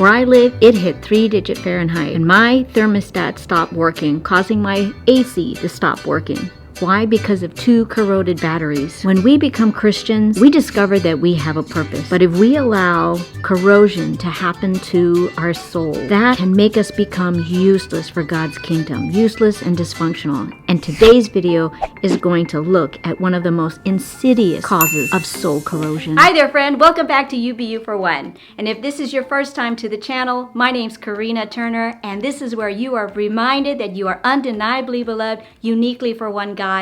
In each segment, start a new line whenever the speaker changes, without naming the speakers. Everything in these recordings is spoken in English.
Where I live, it hit 3-digit Fahrenheit, and my thermostat stopped working, causing my AC to stop working. Why? Because of 2 corroded batteries. When we become Christians, we discover that we have a purpose. But if we allow corrosion to happen to our soul, that can make us become useless for God's kingdom, useless and dysfunctional. And today's video is going to look at one of the most insidious causes of soul corrosion.
Hi there, friend. Welcome back to UBU for One. And if this is your first time to the channel, my name's Karina Turner, and this is where you are reminded that you are undeniably beloved, uniquely for one God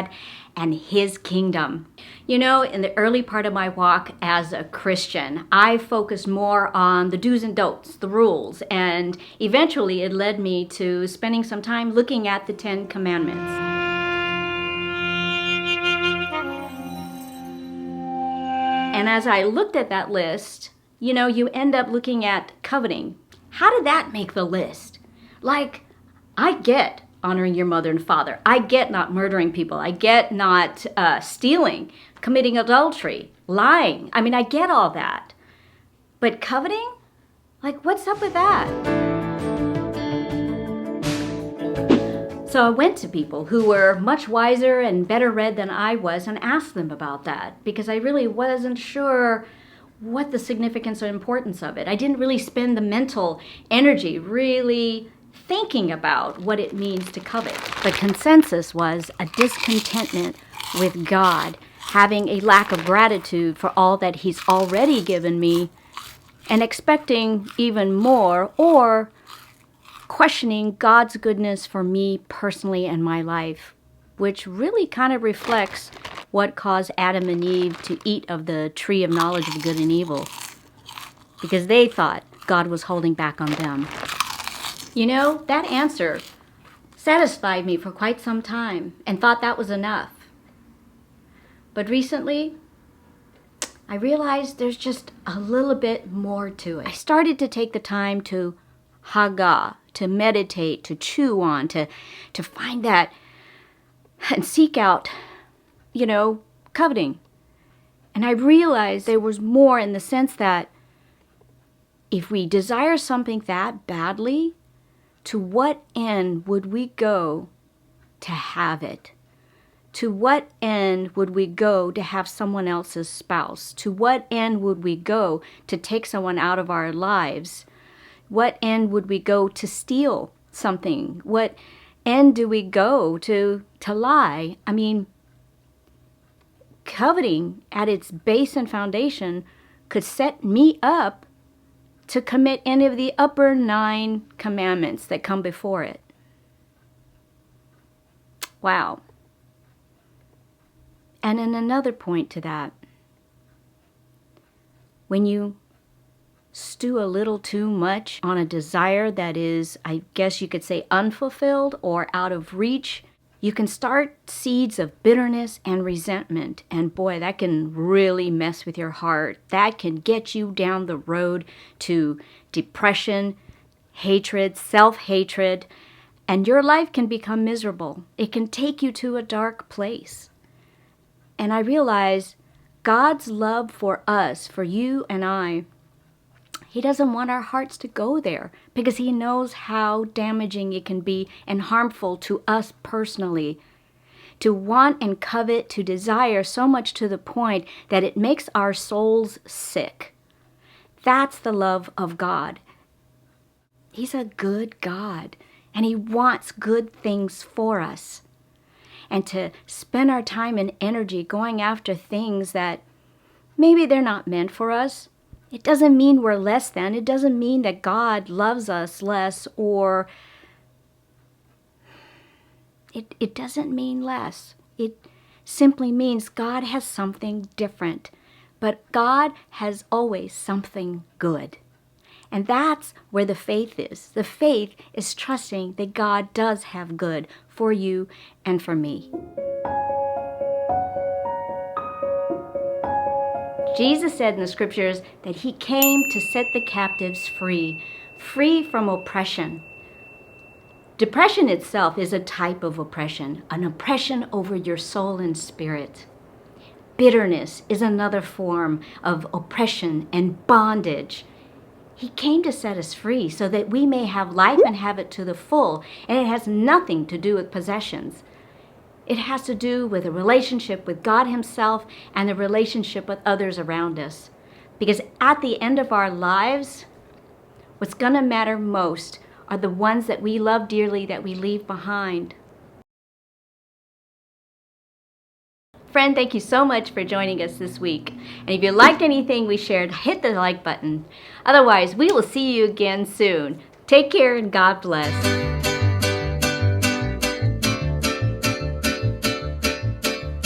and His kingdom. You know, in the early part of my walk as a Christian, I focused more on the do's and don'ts, the rules, and eventually it led me to spending some time looking at the 10 Commandments. And as I looked at that list, you know, you end up looking at coveting. How did that make the list? Like, I get honoring your mother and father. I get not murdering people. I get not stealing, committing adultery, lying. I mean, I get all that. But coveting? Like, what's up with that? So I went to people who were much wiser and better read than I was and asked them about that, because I really wasn't sure what the significance or importance of it. I didn't really spend the mental energy really thinking about what it means to covet. The consensus was a discontentment with God, having a lack of gratitude for all that He's already given me, and expecting even more, or questioning God's goodness for me personally and my life, which really kind of reflects what caused Adam and Eve to eat of the tree of knowledge of good and evil, because they thought God was holding back on them. You know, that answer satisfied me for quite some time and thought that was enough. But recently, I realized there's just a little bit more to it. I started to take the time to haga, to meditate, to chew on, to find that and seek out, you know, coveting. And I realized there was more, in the sense that if we desire something that badly, to what end would we go to have it? To what end would we go to have someone else's spouse? To what end would we go to take someone out of our lives? What end would we go to steal something? What end do we go to lie? I mean, coveting at its base and foundation could set me up to commit any of the upper 9 commandments that come before it. Wow. And in another point to that, when you stew a little too much on a desire that is, I guess you could say, unfulfilled or out of reach, you can start seeds of bitterness and resentment. And boy, that can really mess with your heart. That can get you down the road to depression, hatred, self-hatred, and your life can become miserable. It can take you to a dark place. And I realize God's love for us, for you and I, He doesn't want our hearts to go there, because He knows how damaging it can be and harmful to us personally. To want and covet, to desire so much to the point that it makes our souls sick. That's the love of God. He's a good God, and He wants good things for us. And to spend our time and energy going after things that maybe they're not meant for us, it doesn't mean we're less than. It doesn't mean that God loves us less, or it doesn't mean less. It simply means God has something different. But God has always something good. And that's where the faith is. The faith is trusting that God does have good for you and for me. Jesus said in the scriptures that He came to set the captives free, free from oppression. Depression itself is a type of oppression, an oppression over your soul and spirit. Bitterness is another form of oppression and bondage. He came to set us free so that we may have life and have it to the full. And it has nothing to do with possessions. It has to do with a relationship with God Himself and the relationship with others around us. Because at the end of our lives, what's going to matter most are the ones that we love dearly that we leave behind. Friend, thank you so much for joining us this week. And if you liked anything we shared, hit the like button. Otherwise, we will see you again soon. Take care and God bless.